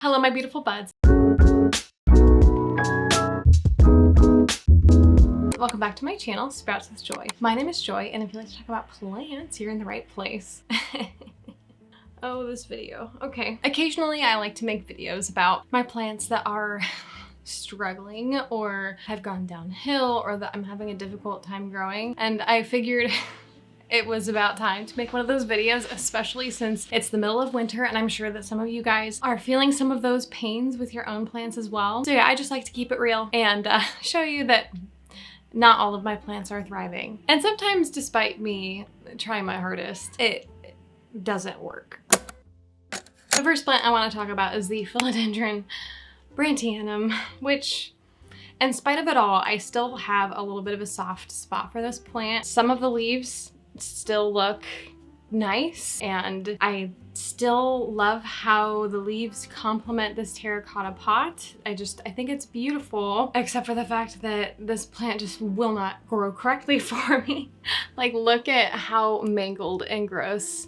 Hello, my beautiful buds. Welcome back to my channel, Sprouts with Joy. My name is Joy, and if you like to talk about plants, you're in the right place. Oh, this video. Okay. Occasionally, I like to make videos about my plants that are struggling or have gone downhill or that I'm having a difficult time growing. And I figured it was about time to make one of those videos, especially since it's the middle of winter and I'm sure that some of you guys are feeling some of those pains with your own plants as well. So yeah, I just like to keep it real and show you that not all of my plants are thriving. And sometimes, despite me trying my hardest, it doesn't work. The first plant I want to talk about is the Philodendron Brantianum, which, in spite of it all, I still have a little bit of a soft spot for this plant. Some of the leaves still look nice, and I still love how the leaves complement this terracotta pot. I think it's beautiful, except for the fact that this plant just will not grow correctly for me. Like, look at how mangled and gross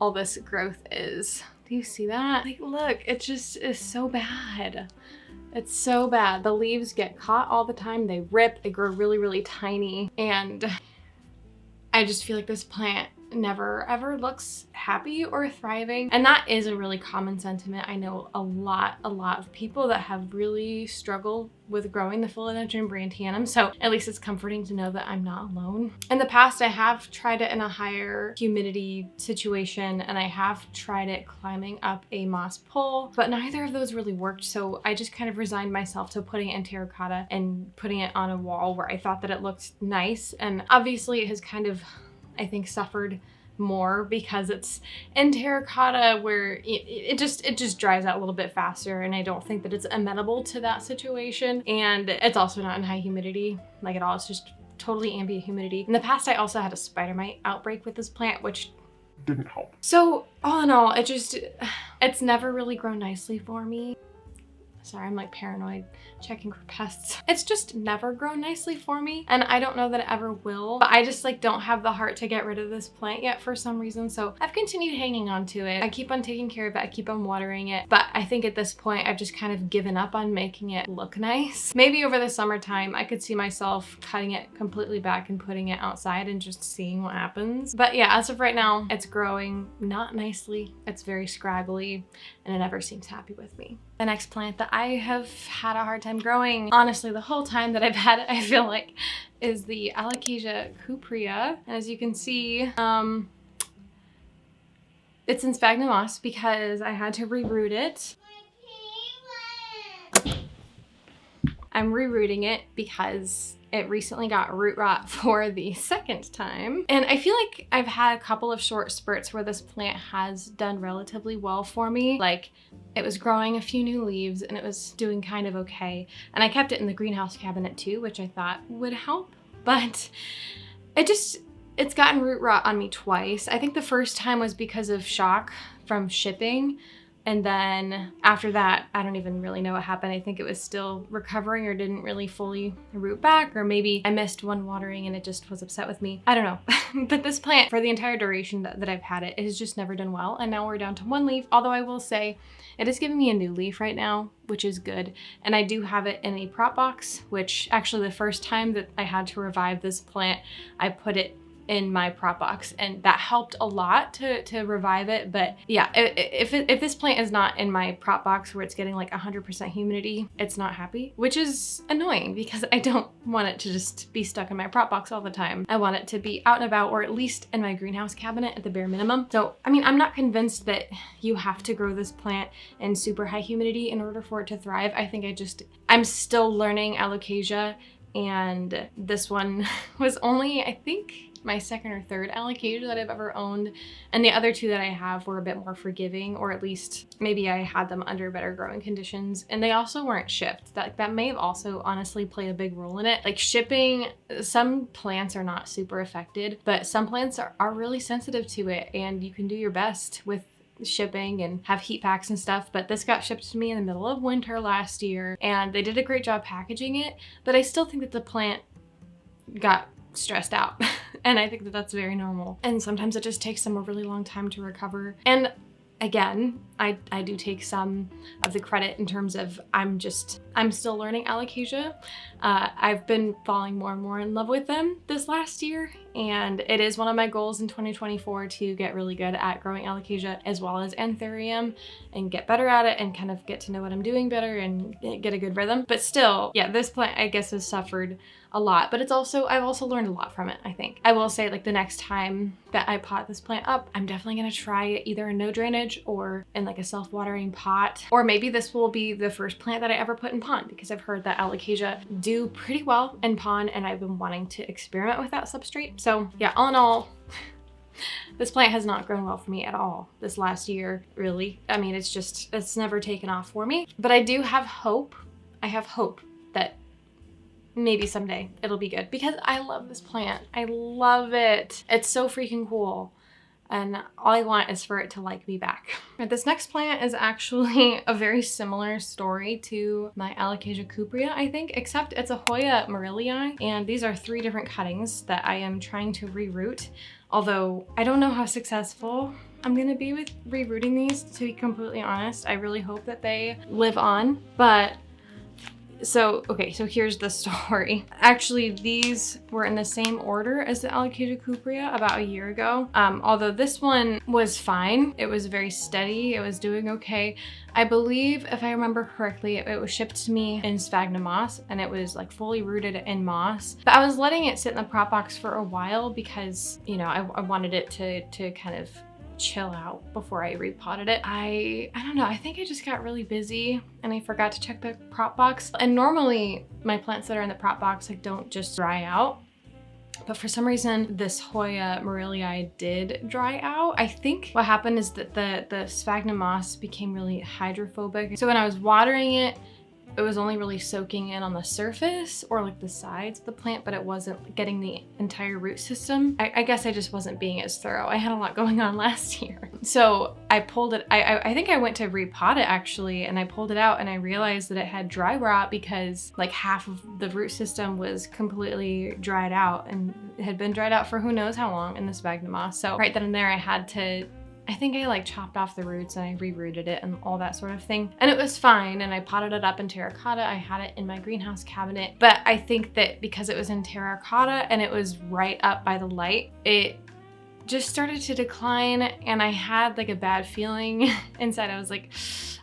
all this growth is. Do you see that? Like, look, it just is so bad. It's so bad. The leaves get caught all the time. They rip, they grow really, really tiny. And I just feel like this plant never ever looks happy or thriving. And that is a really common sentiment. I know a lot of people that have really struggled with growing the Philodendron Brantianum. So at least it's comforting to know that I'm not alone. In the past, I have tried it in a higher humidity situation, and I have tried it climbing up a moss pole, but neither of those really worked. So I just kind of resigned myself to putting it in terracotta and putting it on a wall where I thought that it looked nice. And obviously it has kind of, I think, suffered more because it's in terracotta where it just dries out a little bit faster, and I don't think that it's amenable to that situation. And it's also not in high humidity like at all. It's just totally ambient humidity. In the past, I also had a spider mite outbreak with this plant, which didn't help. So all in all, it's never really grown nicely for me. Sorry, I'm like paranoid checking for pests. It's just never grown nicely for me, and I don't know that it ever will, but I just like don't have the heart to get rid of this plant yet for some reason. So I've continued hanging on to it. I keep on taking care of it. I keep on watering it, but I think at this point I've just kind of given up on making it look nice. Maybe over the summertime I could see myself cutting it completely back and putting it outside and just seeing what happens. But yeah, as of right now, it's growing not nicely. It's very scraggly, and it never seems happy with me. The next plant that I have had a hard time growing, honestly, the whole time that I've had it, I feel like, is the Alocasia cuprea. And as you can see, it's in sphagnum moss because I had to reroot it. I'm rerooting it because it recently got root rot for the second time. And I feel like I've had a couple of short spurts where this plant has done relatively well for me. Like, it was growing a few new leaves and it was doing kind of okay. And I kept it in the greenhouse cabinet too, which I thought would help. But it's gotten root rot on me twice. I think the first time was because of shock from shipping. And then after that, I don't even really know what happened. I think it was still recovering or didn't really fully root back, or maybe I missed one watering and it just was upset with me. I don't know. But this plant, for the entire duration that I've had it, it has just never done well. And now we're down to one leaf, although I will say it is giving me a new leaf right now, which is good. And I do have it in a prop box, which actually the first time that I had to revive this plant, I put it in my prop box, and that helped a lot to revive it. But yeah, if this plant is not in my prop box where it's getting like 100% humidity, it's not happy, which is annoying because I don't want it to just be stuck in my prop box all the time. I want it to be out and about, or at least in my greenhouse cabinet at the bare minimum. So, I mean, I'm not convinced that you have to grow this plant in super high humidity in order for it to thrive. I think I'm still learning Alocasia, and this one was only, I think, my second or third Alocasia that I've ever owned, and the other two that I have were a bit more forgiving, or at least maybe I had them under better growing conditions, and they also weren't shipped. That may have also honestly played a big role in it. Like, shipping, some plants are not super affected, but some plants are really sensitive to it, and you can do your best with shipping and have heat packs and stuff. But this got shipped to me in the middle of winter last year, and they did a great job packaging it, but I still think that the plant got stressed out. And I think that that's very normal. And sometimes it just takes them a really long time to recover. And again, I do take some of the credit in terms of I'm still learning alocasia. I've been falling more and more in love with them this last year, and it is one of my goals in 2024 to get really good at growing alocasia as well as anthurium and get better at it and kind of get to know what I'm doing better and get a good rhythm. But still, yeah, this plant I guess has suffered a lot, but I've also learned a lot from it, I think. I will say, like, the next time that I pot this plant up, I'm definitely gonna try it either in no drainage or in like a self-watering pot, or maybe this will be the first plant that I ever put in pond, because I've heard that alocasia do pretty well in pond and I've been wanting to experiment with that substrate. So yeah, all in all, this plant has not grown well for me at all this last year, really. I mean, it's never taken off for me, but I do have hope. I have hope that maybe someday it'll be good, because I love this plant. I love it. It's so freaking cool. And all I want is for it to like me back. But this next plant is actually a very similar story to my Alocasia cuprea, I think, except it's a Hoya morillii, and these are 3 different cuttings that I am trying to reroot. Although I don't know how successful I'm gonna be with rerooting these, to be completely honest. I really hope that they live on, but so here's the story. Actually, these were in the same order as the Alocasia cuprea about a year ago. Although this one was fine. It was very steady. It was doing okay. I believe, if I remember correctly, it was shipped to me in sphagnum moss, and it was like fully rooted in moss. But I was letting it sit in the prop box for a while because, you know, I wanted it to kind of chill out before I repotted it. I don't know, I think I just got really busy and I forgot to check the prop box. And normally my plants that are in the prop box like don't just dry out. But for some reason, this Hoya morillii did dry out. I think what happened is that the sphagnum moss became really hydrophobic. So when I was watering it, it was only really soaking in on the surface or like the sides of the plant, but it wasn't getting the entire root system. I guess I just wasn't being as thorough. I had a lot going on last year. So I pulled it, I think I went to repot it actually, and I pulled it out and I realized that it had dry rot because like half of the root system was completely dried out, and it had been dried out for who knows how long in the sphagnum moss. So right then and there I think I like chopped off the roots and I rerooted it and all that sort of thing. And it was fine, and I potted it up in terracotta. I had it in my greenhouse cabinet. But I think that because it was in terracotta and it was right up by the light, it just started to decline, and I had like a bad feeling inside. I was like,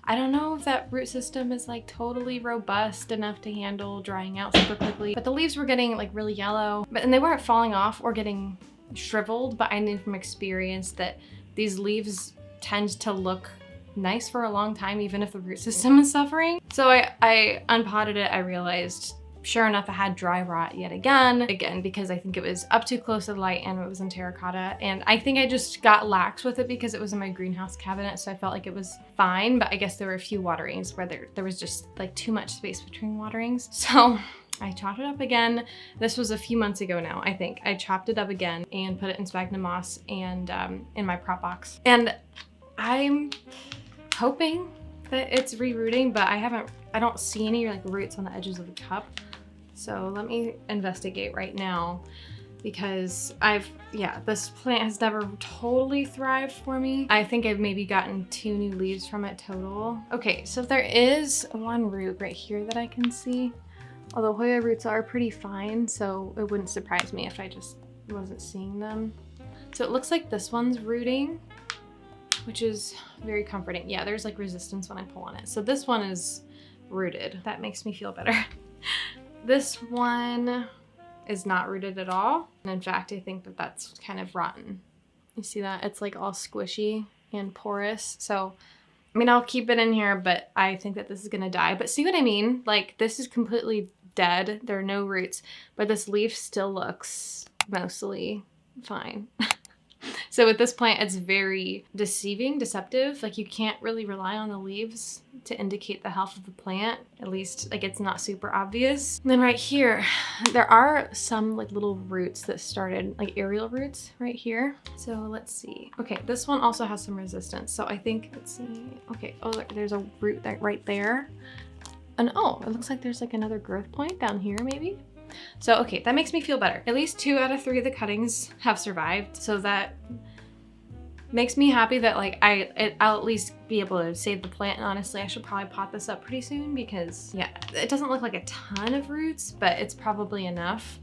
I don't know if that root system is like totally robust enough to handle drying out super quickly. But the leaves were getting like really yellow, and they weren't falling off or getting shriveled, but I knew from experience that these leaves tend to look nice for a long time, even if the root system is suffering. So I unpotted it. I realized, sure enough, I had dry rot yet again, because I think it was up too close to the light and it was in terracotta. And I think I just got lax with it because it was in my greenhouse cabinet, so I felt like it was fine. But I guess there were a few waterings where there was just like too much space between waterings. So I chopped it up again. This was a few months ago now, I think. I chopped it up again and put it in sphagnum moss and in my prop box. And I'm hoping that it's rerooting, but I don't see any like roots on the edges of the cup. So let me investigate right now, because this plant has never totally thrived for me. I think I've maybe gotten 2 new leaves from it total. Okay, so there is one root right here that I can see. Although Hoya roots are pretty fine, so it wouldn't surprise me if I just wasn't seeing them. So it looks like this one's rooting, which is very comforting. Yeah, there's like resistance when I pull on it. So this one is rooted. That makes me feel better. This one is not rooted at all. And in fact, I think that that's kind of rotten. You see that? It's like all squishy and porous. So I mean, I'll keep it in here, but I think that this is gonna die. But see what I mean? Like, this is completely dead. There are no roots, but this leaf still looks mostly fine. So with this plant, it's very deceptive. Like, you can't really rely on the leaves to indicate the health of the plant. At least, like, it's not super obvious. And then right here, there are some like little roots that started, like aerial roots right here. So let's see. Okay, this one also has some resistance. So I think, let's see. Okay, oh, there's a root right there. And oh, it looks like there's like another growth point down here maybe. So, okay, that makes me feel better. At least 2 out of 3 of the cuttings have survived, so that makes me happy that like I'll at least be able to save the plant. And honestly, I should probably pot this up pretty soon because yeah, it doesn't look like a ton of roots, but it's probably enough.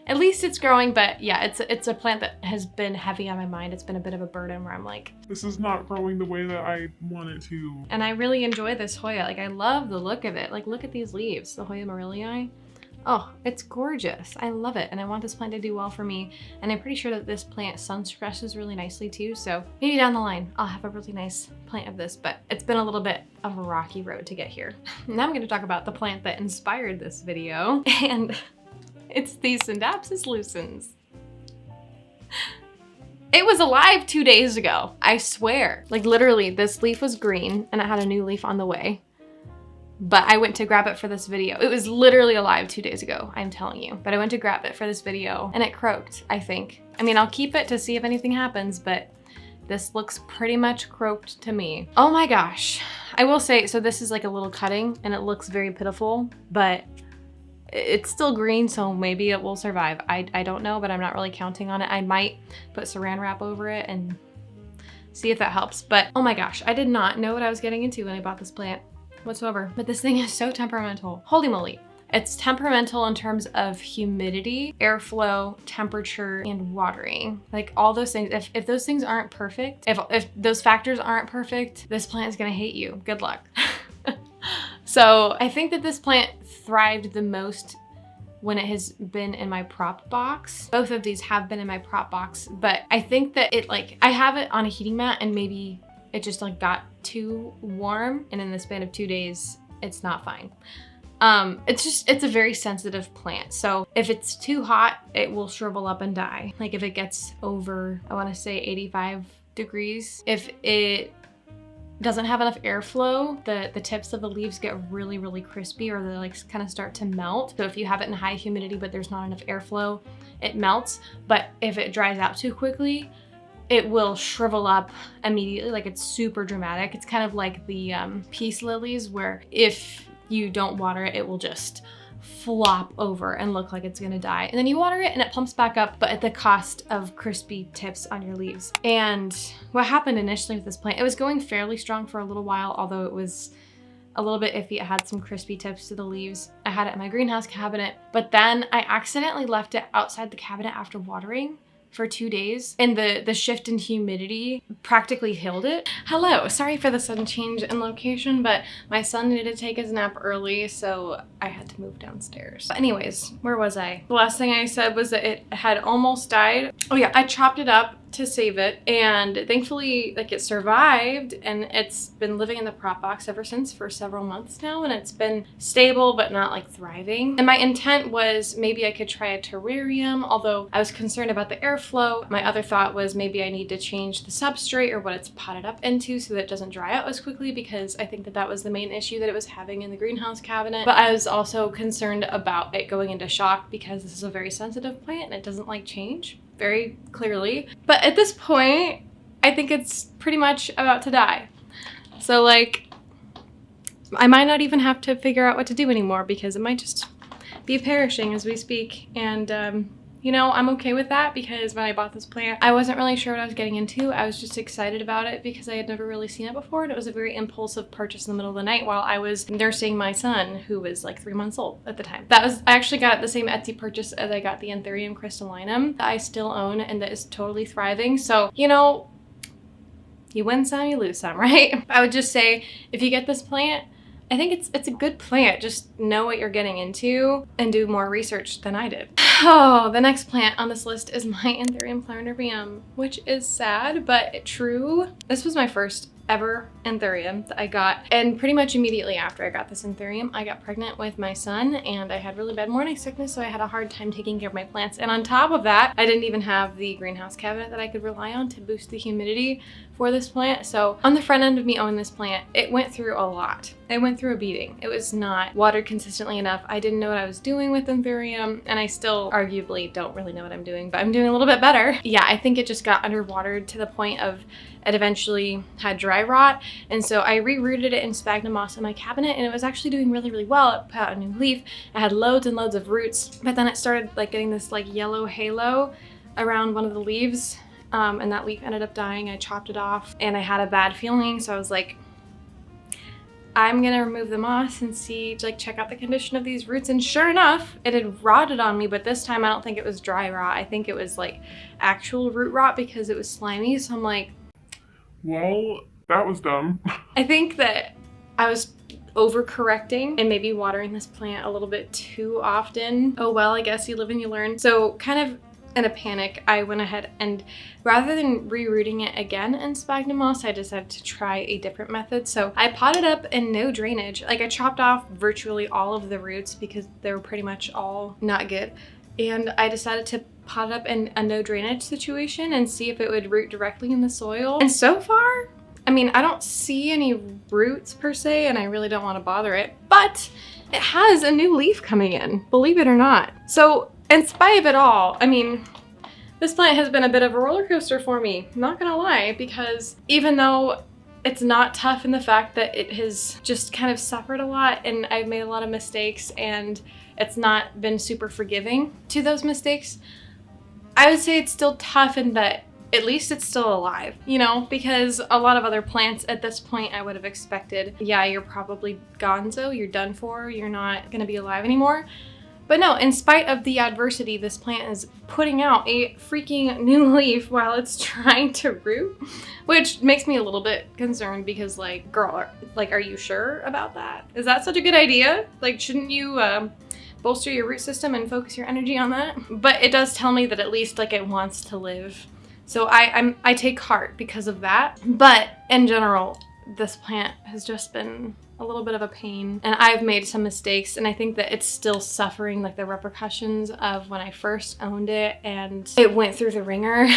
At least it's growing, but yeah, it's a plant that has been heavy on my mind. It's been a bit of a burden where I'm like, this is not growing the way that I want it to. And I really enjoy this Hoya. Like I love the look of it. Like look at these leaves, the Hoya Morellii. Oh, it's gorgeous. I love it. And I want this plant to do well for me. And I'm pretty sure that this plant sun stresses really nicely too. So maybe down the line, I'll have a really nice plant of this, but it's been a little bit of a rocky road to get here. Now I'm going to talk about the plant that inspired this video. And it's the Scindapsus lucens. It was alive 2 days ago. I swear. Like literally this leaf was green and it had a new leaf on the way. But I went to grab it for this video. It was literally alive 2 days ago, I'm telling you. But I went to grab it for this video and it croaked, I think. I mean, I'll keep it to see if anything happens, but this looks pretty much croaked to me. Oh my gosh. I will say, so this is like a little cutting and it looks very pitiful, but it's still green, so maybe it will survive. I don't know, but I'm not really counting on it. I might put saran wrap over it and see if that helps. But oh my gosh, I did not know what I was getting into when I bought this plant whatsoever. But this thing is so temperamental. Holy moly. It's temperamental in terms of humidity, airflow, temperature, and watering. Like all those things, if those things aren't perfect, if those factors aren't perfect, this plant is gonna hate you. Good luck. So I think that this plant thrived the most when it has been in my prop box. Both of these have been in my prop box, but I think that I have it on a heating mat and maybe it just like got too warm, and in the span of 2 days, it's not fine. It's a very sensitive plant. So if it's too hot, it will shrivel up and die. Like if it gets over, I wanna say 85 degrees, if it doesn't have enough airflow, the tips of the leaves get really, really crispy, or they like kind of start to melt. So if you have it in high humidity, but there's not enough airflow, it melts. But if it dries out too quickly, it will shrivel up immediately. Like it's super dramatic. It's kind of like the peace lilies, where if you don't water it, it will just flop over and look like it's gonna die. And then you water it and it plumps back up, but at the cost of crispy tips on your leaves. And what happened initially with this plant, it was going fairly strong for a little while, although it was a little bit iffy. It had some crispy tips to the leaves. I had it in my greenhouse cabinet, but then I accidentally left it outside the cabinet after watering for 2 days, and the shift in humidity practically killed it. Hello, sorry for the sudden change in location, but my son needed to take his nap early, so I had to move downstairs. But anyways, where was I? The last thing I said was that it had almost died. Oh yeah, I chopped it up to save it, and thankfully like it survived, and it's been living in the prop box ever since for several months now, and it's been stable but not like thriving. And my intent was maybe I could try a terrarium, although I was concerned about the airflow. My other thought was maybe I need to change the substrate or what it's potted up into so that it doesn't dry out as quickly, because I think that that was the main issue that it was having in the greenhouse cabinet. But I was also concerned about it going into shock, because this is a very sensitive plant and it doesn't like change very clearly. But at this point, I think it's pretty much about to die. So like, I might not even have to figure out what to do anymore, because it might just be perishing as we speak. And you know, I'm okay with that, because when I bought this plant, I wasn't really sure what I was getting into. I was just excited about it because I had never really seen it before, and it was a very impulsive purchase in the middle of the night while I was nursing my son, who was like 3 months old at the time. I actually got the same Etsy purchase as I got the Anthurium crystallinum that I still own and that is totally thriving. So, you know, you win some, you lose some, right? I would just say, if you get this plant, I think it's a good plant. Just know what you're getting into and do more research than I did. Oh, the next plant on this list is my Anthurium clarinervium, which is sad, but true. This was my first ever Anthurium that I got, and pretty much immediately after I got this Anthurium, I got pregnant with my son, and I had really bad morning sickness, so I had a hard time taking care of my plants. And on top of that, I didn't even have the greenhouse cabinet that I could rely on to boost the humidity for this plant. So on the front end of me owning this plant, it went through a lot. It went through a beating. It was not watered consistently enough. I didn't know what I was doing with Anthurium, and I still arguably don't really know what I'm doing, but I'm doing a little bit better. Yeah, I think it just got underwatered to the point of it eventually had dry rot, and so I rerooted it in sphagnum moss in my cabinet, and it was actually doing really, really well. It put out a new leaf. It had loads and loads of roots, but then it started like getting this like yellow halo around one of the leaves, and that leaf ended up dying. I chopped it off and I had a bad feeling, so I was like, I'm gonna remove the moss and see, like, check out the condition of these roots. And sure enough, it had rotted on me, but this time I don't think it was dry rot. I think it was like actual root rot because it was slimy. So I'm like, well, that was dumb. I think that I was overcorrecting and maybe watering this plant a little bit too often. Oh well, I guess you live and you learn. So kind of in a panic, I went ahead and rather than rerooting it again in sphagnum moss, I decided to try a different method. So I potted up in no drainage. Like, I chopped off virtually all of the roots because they were pretty much all not good. And I decided to pot it up in a no drainage situation and see if it would root directly in the soil. And so far, I mean, I don't see any roots per se, and I really don't want to bother it, but it has a new leaf coming in, believe it or not. So in spite of it all, I mean, this plant has been a bit of a roller coaster for me, not gonna lie, because even though it's not tough in the fact that it has just kind of suffered a lot and I've made a lot of mistakes and it's not been super forgiving to those mistakes, I would say it's still tough in that at least it's still alive, you know, because a lot of other plants at this point I would have expected, yeah, you're probably gonzo, you're done for, you're not gonna be alive anymore. But no, in spite of the adversity, this plant is putting out a freaking new leaf while it's trying to root, which makes me a little bit concerned because, like, girl, like, are you sure about that? Is that such a good idea? Like, shouldn't you bolster your root system and focus your energy on that? But it does tell me that at least, like, it wants to live. So I take heart because of that. But in general, this plant has just been a little bit of a pain and I've made some mistakes, and I think that it's still suffering like the repercussions of when I first owned it and it went through the ringer.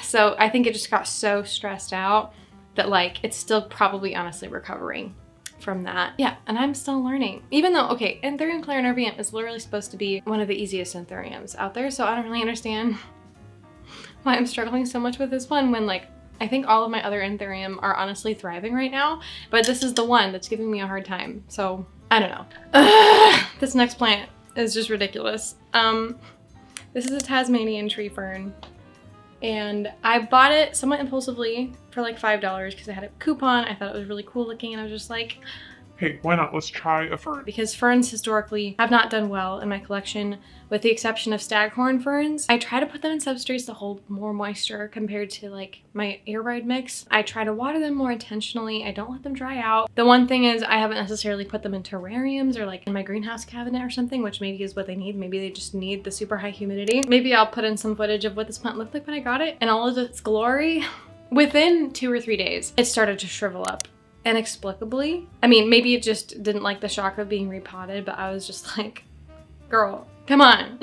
So I think it just got so stressed out that, like, it's still probably honestly recovering from that. Yeah, and I'm still learning. Even though, okay, Anthurium clarinervium is literally supposed to be one of the easiest Anthuriums out there, so I don't really understand why I'm struggling so much with this one when, like, I think all of my other Anthurium are honestly thriving right now, but this is the one that's giving me a hard time. So I don't know. This next plant is just ridiculous. This is a Tasmanian tree fern, and I bought it somewhat impulsively for like $5 because I had a coupon. I thought it was really cool looking, and I was just like, Hey, why not? Let's try a fern. because ferns historically have not done well in my collection, with the exception of staghorn ferns. I try to put them in substrates to hold more moisture compared to, like, my air ride mix. I try to water them more intentionally. I don't let them dry out. The one thing is I haven't necessarily put them in terrariums or like in my greenhouse cabinet or something, which maybe is what they need. Maybe they just need the super high humidity. Maybe I'll put in some footage of what this plant looked like when I got it in all of its glory. Within 2 or 3 days, it started to shrivel up. Inexplicably. I mean, maybe it just didn't like the shock of being repotted, but I was just like, girl, come on.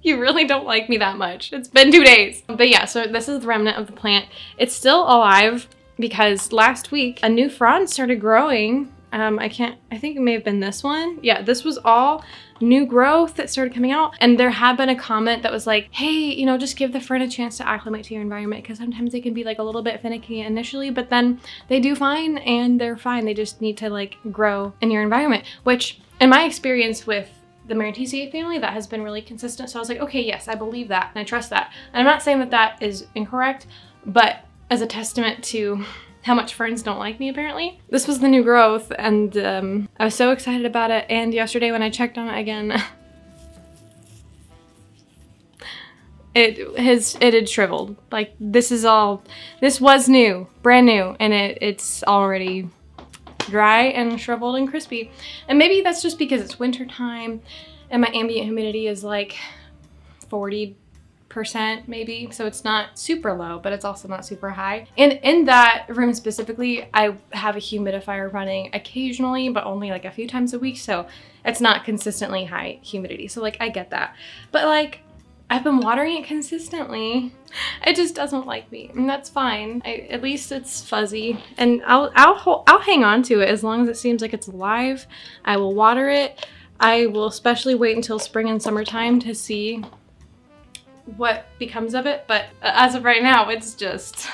You really don't like me that much. It's been 2 days. But yeah, so this is the remnant of the plant. It's still alive because last week a new frond started growing. I think it may have been this one. Yeah, this was all new growth that started coming out. And there had been a comment that was like, hey, you know, just give the fern a chance to acclimate to your environment, because sometimes they can be like a little bit finicky initially, but then they do fine and they're fine. They just need to like grow in your environment, which in my experience with the Marantisiae family, that has been really consistent. So I was like, okay, yes, I believe that and I trust that. And I'm not saying that that is incorrect, but as a testament to how much ferns don't like me, apparently. This was the new growth, and I was so excited about it. And yesterday when I checked on it again, it had shriveled. Like, this was new, brand new, and it's already dry and shriveled and crispy. And maybe that's just because it's winter time and my ambient humidity is like 40% maybe, so it's not super low, but it's also not super high. And in that room specifically, I have a humidifier running occasionally, but only like a few times a week, so it's not consistently high humidity. So like, I get that, but like, I've been watering it consistently. It just doesn't like me, and that's fine. At least it's fuzzy, and I'll hang on to it as long as it seems like it's alive. I will water it. I will especially wait until spring and summertime to see what becomes of it, but as of right now, it's just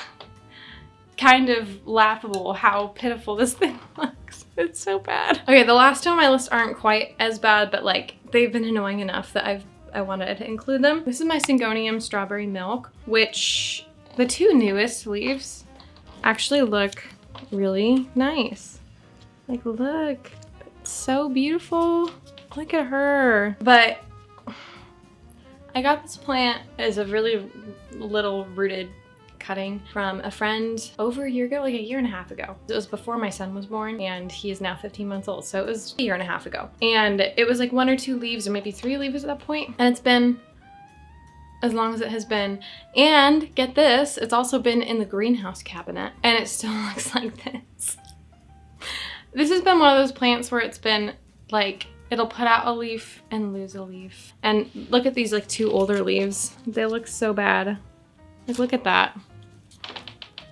kind of laughable how pitiful this thing looks. It's so bad. Okay, the last two on my list aren't quite as bad, but like, they've been annoying enough that I wanted to include them. This is my Syngonium strawberry milk, which The two newest leaves actually look really nice. Like, look, it's so beautiful. Look at her. But I got this plant as a really little rooted cutting from a friend over a year ago, like a year and a half ago. It was before my son was born, and he is now 15 months old. So it was a year and a half ago. And it was like 1 or 2 leaves or maybe 3 leaves at that point. And it's been as long as it has been. And get this, it's also been in the greenhouse cabinet and it still looks like this. This has been one of those plants where it's been like, it'll put out a leaf and lose a leaf. And look at these like 2 older leaves. They look so bad. Like, look at that.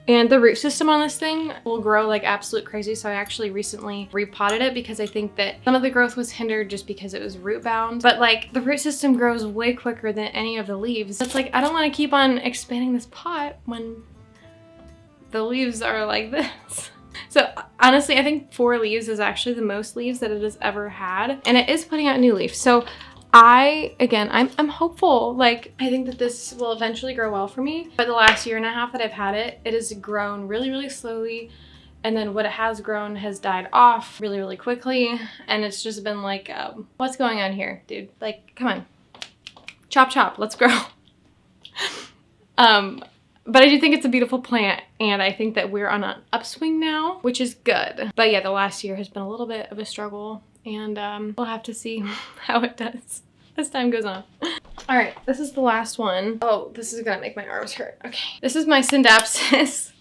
And the root system on this thing will grow like absolute crazy. So I actually recently repotted it because I think that some of the growth was hindered just because it was root bound. But like the root system grows way quicker than any of the leaves. It's like, I don't want to keep on expanding this pot when the leaves are like this. So honestly, I think 4 leaves is actually the most leaves that it has ever had. And it is putting out new leaves. So I'm hopeful. Like, I think that this will eventually grow well for me. But the last year and a half that I've had it, it has grown really, really slowly. And then what it has grown has died off really, really quickly. And it's just been like, what's going on here, dude? Like, come on. Chop, chop, let's grow. But I do think it's a beautiful plant, and I think that we're on an upswing now, which is good. But yeah, the last year has been a little bit of a struggle, and we'll have to see how it does as time goes on. All right, this is the last one. Oh, this is gonna make my arms hurt. Okay, this is my Synapsis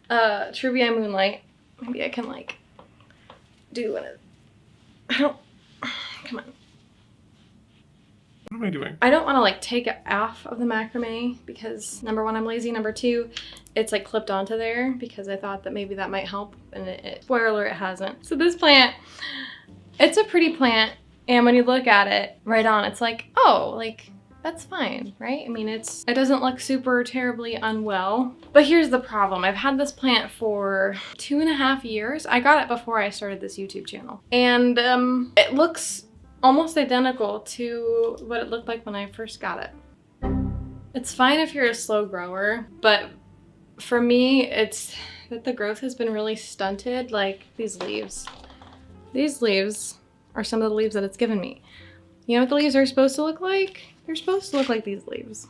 Truvii Moonlight. Maybe I can like do one of, come on. What am I doing? I don't want to like take it off of the macrame because number 1, I'm lazy. Number 2, it's like clipped onto there because I thought that maybe that might help, and spoiler, it hasn't. So this plant, it's a pretty plant, and when you look at it right on, it's like, oh, like that's fine, right? I mean, it doesn't look super terribly unwell. But here's the problem. I've had this plant for 2.5 years. I got it before I started this YouTube channel, and it looks almost identical to what it looked like when I first got it. It's fine if you're a slow grower, but for me, it's that the growth has been really stunted. Like these leaves. These leaves are some of the leaves that it's given me. You know what the leaves are supposed to look like? They're supposed to look like these leaves.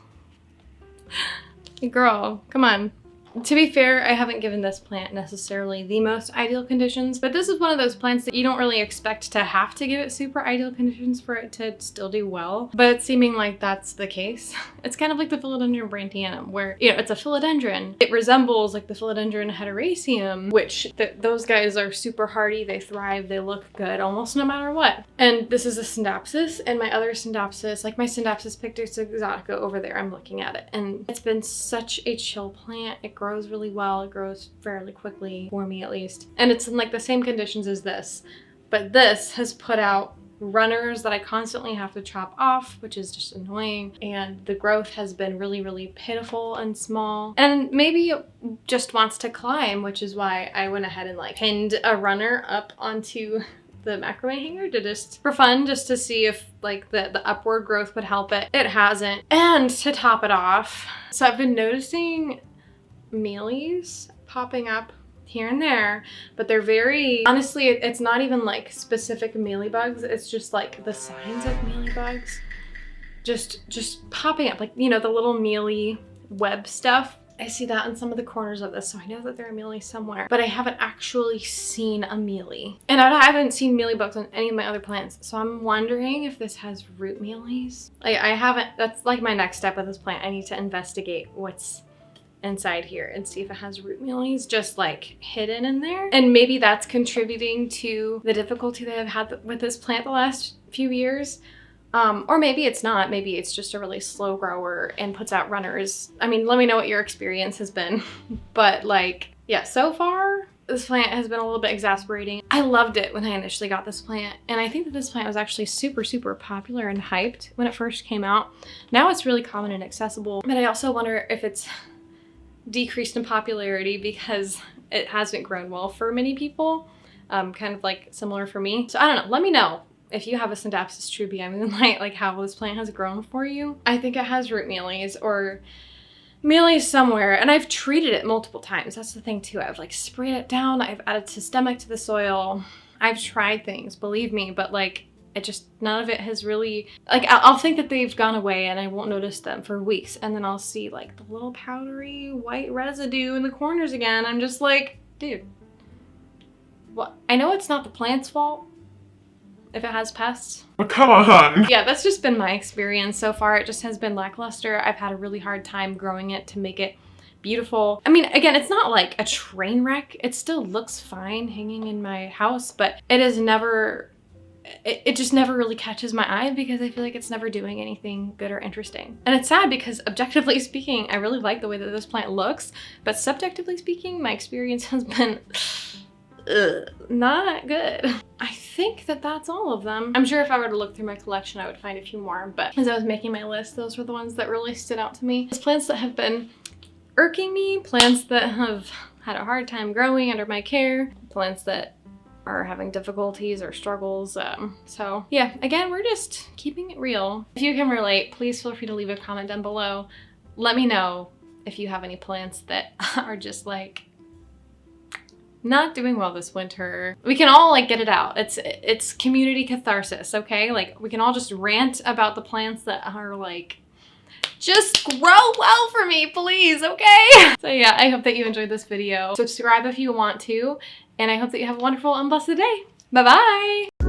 Girl, come on. To be fair, I haven't given this plant necessarily the most ideal conditions, but this is one of those plants that you don't really expect to have to give it super ideal conditions for it to still do well, but it's seeming like that's the case. It's kind of like the Philodendron Brantianum, where, you know, it's a philodendron. It resembles like the Philodendron Heteroecium, which those guys are super hardy, they thrive, they look good almost no matter what. And this is a Synapsis, and my other Synapsis, like my Synapsis Pictus Exotica over there, I'm looking at it, and it's been such a chill plant. It grows really well. It grows fairly quickly, for me at least. And it's in like the same conditions as this. But this has put out runners that I constantly have to chop off, which is just annoying. And the growth has been really, really pitiful and small. And maybe it just wants to climb, which is why I went ahead and like pinned a runner up onto the macrame hanger to just for fun, just to see if like the upward growth would help it. It hasn't. And to top it off, so I've been noticing mealies popping up here and there, but they're very, honestly, it's not even like specific mealybugs, it's just like the signs of mealybugs just popping up, like, you know, the little mealy web stuff. I see that in some of the corners of this, so I know that there are mealy somewhere, but I haven't actually seen a mealy. And I haven't seen mealybugs on any of my other plants, so I'm wondering if this has root mealies. Like, I haven't, that's like my next step with this plant. I need to investigate what's inside here and see if it has root mealies just like hidden in there. And maybe that's contributing to the difficulty that I've had with this plant the last few years. Or maybe it's not. Maybe it's just a really slow grower and puts out runners. I mean, let me know what your experience has been. But like, yeah, so far, this plant has been a little bit exasperating. I loved it when I initially got this plant. And I think that this plant was actually super, super popular and hyped when it first came out. Now it's really common and accessible. But I also wonder if it's decreased in popularity because it hasn't grown well for many people. Kind of like similar for me. So I don't know. Let me know if you have a Synapsis Truvii Moonlight, like how this plant has grown for you. I think it has root mealies, or mealy somewhere, and I've treated it multiple times. That's the thing too. I've like sprayed it down. I've added systemic to the soil. I've tried things, believe me, but like it just, none of it has really, like I'll think that they've gone away and I won't notice them for weeks, and then I'll see like the little powdery white residue in the corners again. I'm just like, dude, what? I know it's not the plant's fault if it has pests. But come on. Yeah, that's just been my experience so far. It just has been lackluster. I've had a really hard time growing it to make it beautiful. I mean, again, it's not like a train wreck. It still looks fine hanging in my house, but it is never, it just never really catches my eye because I feel like it's never doing anything good or interesting. And it's sad because objectively speaking, I really like the way that this plant looks, but subjectively speaking, my experience has been not good. I think that that's all of them. I'm sure if I were to look through my collection, I would find a few more, but as I was making my list, those were the ones that really stood out to me. There's plants that have been irking me, plants that have had a hard time growing under my care, plants that are having difficulties or struggles. So yeah, again, we're just keeping it real. If you can relate, please feel free to leave a comment down below. Let me know if you have any plants that are just like not doing well this winter. We can all like get it out. It's community catharsis, okay? Like we can all just rant about the plants that are like, just grow well for me, please, okay? So yeah, I hope that you enjoyed this video. Subscribe if you want to, and I hope that you have a wonderful and blessed day. Bye-bye.